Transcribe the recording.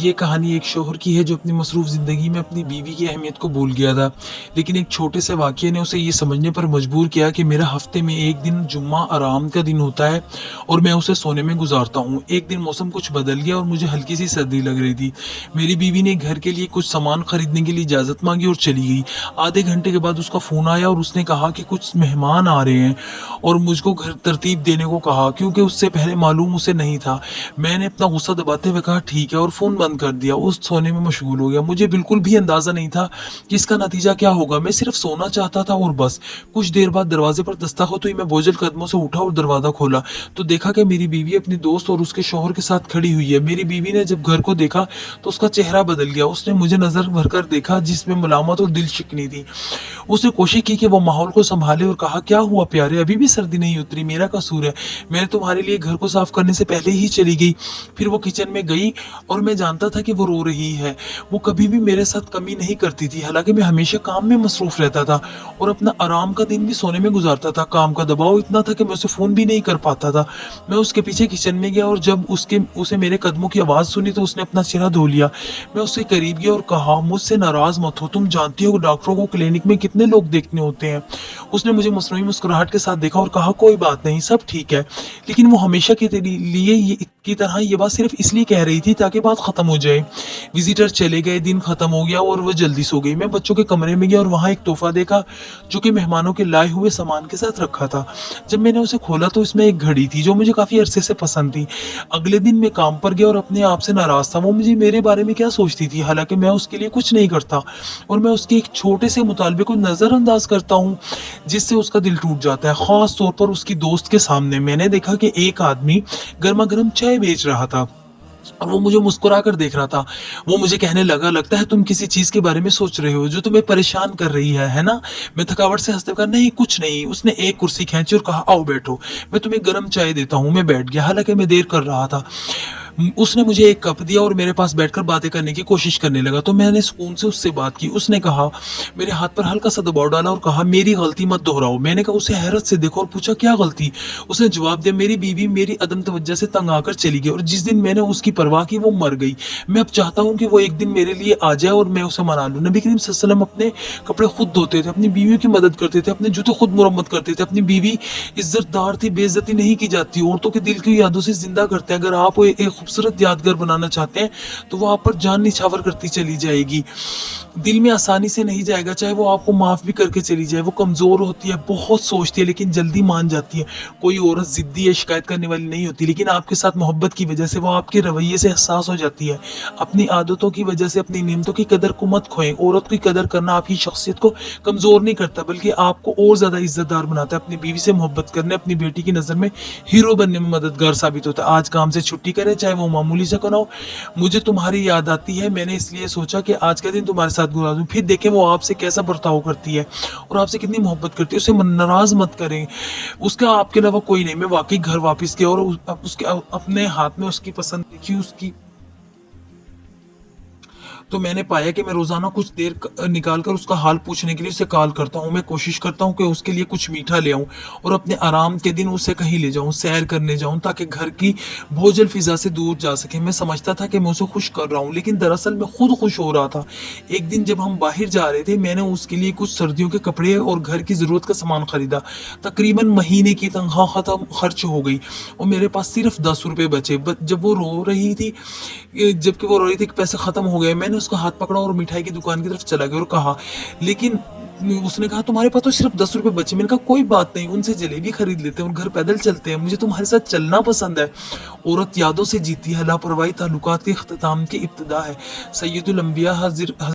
یہ کہانی ایک شوہر کی ہے جو اپنی مصروف زندگی میں اپنی بیوی کی اہمیت کو بھول گیا تھا، لیکن ایک چھوٹے سے واقعے نے اسے یہ سمجھنے پر مجبور کیا کہ میرا ہفتے میں ایک دن جمعہ آرام کا دن ہوتا ہے اور میں اسے سونے میں گزارتا ہوں۔ ایک دن موسم کچھ بدل گیا اور مجھے ہلکی سی سردی لگ رہی تھی۔ میری بیوی نے گھر کے لیے کچھ سامان خریدنے کے لیے اجازت مانگی اور چلی گئی۔ آدھے گھنٹے کے بعد اس کا فون آیا اور اس نے کہا کہ کچھ مہمان آ رہے ہیں اور مجھ کو گھر ترتیب دینے کو کہا، کیونکہ اس سے پہلے معلوم اسے نہیں تھا۔ میں نے اپنا غصہ دباتے ہوئے کہا ٹھیک ہے اور فون بند کر دیا۔ اس سونے میں مشغول ہو گیا۔ مجھے بالکل بھی اندازہ نہیں تھا کہ اس کا نتیجہ کیا ہوگا۔ میں صرف سونا چاہتا تھا اور بس۔ کچھ دیر بعد دروازے پر دستک ہوتے ہی میں بوجھل قدموں سے اٹھا اور دروازہ کھولا تو دیکھا کہ میری بیوی اپنی دوست اور اس کے شوہر کے ساتھ کھڑی ہوئی ہے۔ میری بیوی نے جب گھر کو دیکھا تو اس کا چہرہ بدل گیا۔ اس نے مجھے نظر بھر کر دیکھا جس میں ملامت اور دل شکنی تھی۔ اس نے کوشش کی کہ وہ ماحول کو سنبھالے اور کہا کیا ہوا پیارے، ابھی بھی سردی نہیں اتری؟ میرا قصور ہے، میں نے تمہارے لیے گھر کو صاف کرنے سے پہلے ہی چلی گئی۔ پھر وہ کچن میں گئی اور میں جانتا تھا کہ وہ رو رہی ہے۔ وہ کبھی بھی میرے ساتھ کمی نہیں کرتی تھی، حالانکہ میں ہمیشہ کام میں مصروف رہتا تھا اور اپنا آرام کا دن بھی سونے میں گزارتا تھا۔ کام کا دباؤ اتنا تھا کہ میں اسے فون بھی نہیں کر پاتا تھا۔ میں اس کے پیچھے کچن میں گیا اور جب اسے میرے قدموں کی آواز سنی تو اس نے اپنا چہرہ دھو لیا۔ میں اس کے قریب گیا اور کہا مجھ سے ناراض مت ہو، تم جانتی ہو کہ ڈاکٹروں کو کلینک میں کتنے لوگ دیکھنے ہوتے ہیں۔ اس نے مجھے مصنوعی مسکراہٹ کے ساتھ دیکھا اور کہا کوئی بات نہیں، سب ٹھیک ہے۔ لیکن وہ ہمیشہ کے لیے کی طرح یہ بات صرف اس لیے کہہ رہی تھی تاکہ بات ختم ہو جائے۔ وزیٹر چلے گئے، دن ختم ہو گیا اور وہ جلدی سو گئی۔ میں بچوں کے کمرے میں گیا اور وہاں ایک تحفہ دیکھا جو کہ مہمانوں کے لائے ہوئے سامان کے ساتھ رکھا تھا۔ جب میں نے اسے کھولا تو اس میں ایک گھڑی تھی جو مجھے کافی عرصے سے پسند تھی۔ اگلے دن میں کام پر گیا اور اپنے آپ سے ناراض تھا۔ وہ مجھے میرے بارے میں کیا سوچتی تھی، حالانکہ میں اس کے لیے کچھ نہیں کرتا اور میں اس کے ایک چھوٹے سے مطالبے کو نظر انداز کرتا ہوں جس سے اس کا دل ٹوٹ جاتا ہے، خاص طور پر اس کی دوست کے سامنے۔ میں نے دیکھا کہ ایک آدمی گرما گرم چائے بیچ رہا تھا اور وہ مجھے مسکرا کر دیکھ رہا تھا۔ وہ مجھے کہنے لگا لگتا ہے تم کسی چیز کے بارے میں سوچ رہے ہو جو تمہیں پریشان کر رہی ہے نا؟ میں تھکاوٹ سے ہنستے ہوئے کہا نہیں کچھ نہیں۔ اس نے ایک کرسی کھینچی اور کہا آؤ بیٹھو، میں تمہیں گرم چائے دیتا ہوں۔ میں بیٹھ گیا، حالانکہ میں دیر کر رہا تھا۔ اس نے مجھے ایک کپ دیا اور میرے پاس بیٹھ کر باتیں کرنے کی کوشش کرنے لگا تو میں نے سکون سے اس سے بات کی۔ اس نے کہا میرے ہاتھ پر ہلکا سا دباؤ ڈالا اور کہا میری غلطی مت دہراؤ۔ میں نے کہا اسے حیرت سے دیکھا اور پوچھا کیا غلطی؟ اس نے جواب دیا میری بیوی میری عدم توجہ سے تنگ آ کر چلی گئی اور جس دن میں نے اس کی پرواہ کی وہ مر گئی۔ میں اب چاہتا ہوں کہ وہ ایک دن میرے لیے آ جائے اور میں اسے منا لوں۔ نبی کریم صلی اللہ علیہ وسلم اپنے کپڑے خود دھوتے تھے، اپنی بیویوں کی مدد کرتے تھے، اپنے جوتے خود مرمت کرتے تھے۔ اپنی بیوی عزت دار تھی، بے عزتی نہیں کی جاتی۔ عورتوں کے دل کی یادوں سے زندہ کرتے ہیں۔ اگر آپ ایک خوبصورت یادگار بنانا چاہتے ہیں تو وہ آپ پر جان نچھاور کرتی چلی جائے گی، دل میں آسانی سے نہیں جائے گا، چاہے وہ آپ کو معاف بھی کر کے چلی جائے۔ وہ کمزور ہوتی ہے، بہت سوچتی ہے لیکن جلدی مان جاتی ہے۔ کوئی عورت ضدی یا شکایت کرنے والی نہیں ہوتی، لیکن آپ کے ساتھ محبت کی وجہ سے وہ آپ کے رویے سے حساس ہو جاتی ہے۔ اپنی عادتوں کی وجہ سے اپنی نعمتوں کی قدر کو مت کھوئیں۔ عورت کی قدر کرنا آپ کی شخصیت کو کمزور نہیں کرتا بلکہ آپ کو اور زیادہ عزت دار بناتا ہے۔ اپنی بیوی سے محبت کرنے اپنی بیٹی کی نظر میں ہیرو بننے میں مددگار ثابت ہوتا ہے۔ آج کام سے چھٹی کریں، چاہے وہ معمولی سا کنا ہو۔ مجھے تمہاری یاد آتی ہے، میں نے اس لیے سوچا کہ آج کا دن تمہارے ساتھ گزار دوں۔ پھر دیکھیں وہ آپ سے کیسا برتاؤ کرتی ہے اور آپ سے کتنی محبت کرتی ہے۔ اسے ناراض مت کریں، اس کا آپ کے علاوہ کوئی نہیں۔ میں واقعی گھر واپس گیا اور اس کے اپنے ہاتھ میں اس کی پسند دیکھی اس کی تو میں نے پایا کہ میں روزانہ کچھ دیر نکال کر اس کا حال پوچھنے کے لیے اسے کال کرتا ہوں۔ میں کوشش کرتا ہوں کہ اس کے لیے کچھ میٹھا لے آؤں اور اپنے آرام کے دن اسے کہیں لے جاؤں، سیر کرنے جاؤں تاکہ گھر کی بوجھل فضا سے دور جا سکے۔ میں سمجھتا تھا کہ میں اسے خوش کر رہا ہوں لیکن دراصل میں خود خوش ہو رہا تھا۔ ایک دن جب ہم باہر جا رہے تھے میں نے اس کے لیے کچھ سردیوں کے کپڑے اور گھر کی ضرورت کا سامان خریدا۔ تقریباً مہینے کی تنخواہ خرچ ہو گئی اور میرے پاس صرف 10 روپے بچے۔ جب وہ رو رہی تھی کہ پیسے ختم ہو گئے، میں نے اس کا ہاتھ پکڑا اور مٹھائی کی دکان کی طرف چلا گیا اور کہا لیکن اس نے کہا تمہارے پاس تو صرف 10 روپے بچے۔ میں نے کہا کوئی بات نہیں، ان سے جلیبی خرید لیتے ہیں اور گھر پیدل چلتے ہیں، مجھے تمہارے ساتھ چلنا پسند ہے۔ عورت یادوں سے جیتی ہے، لاپرواہی تعلقات کے اختتام کی ابتدا ہے۔ سید الانبیاء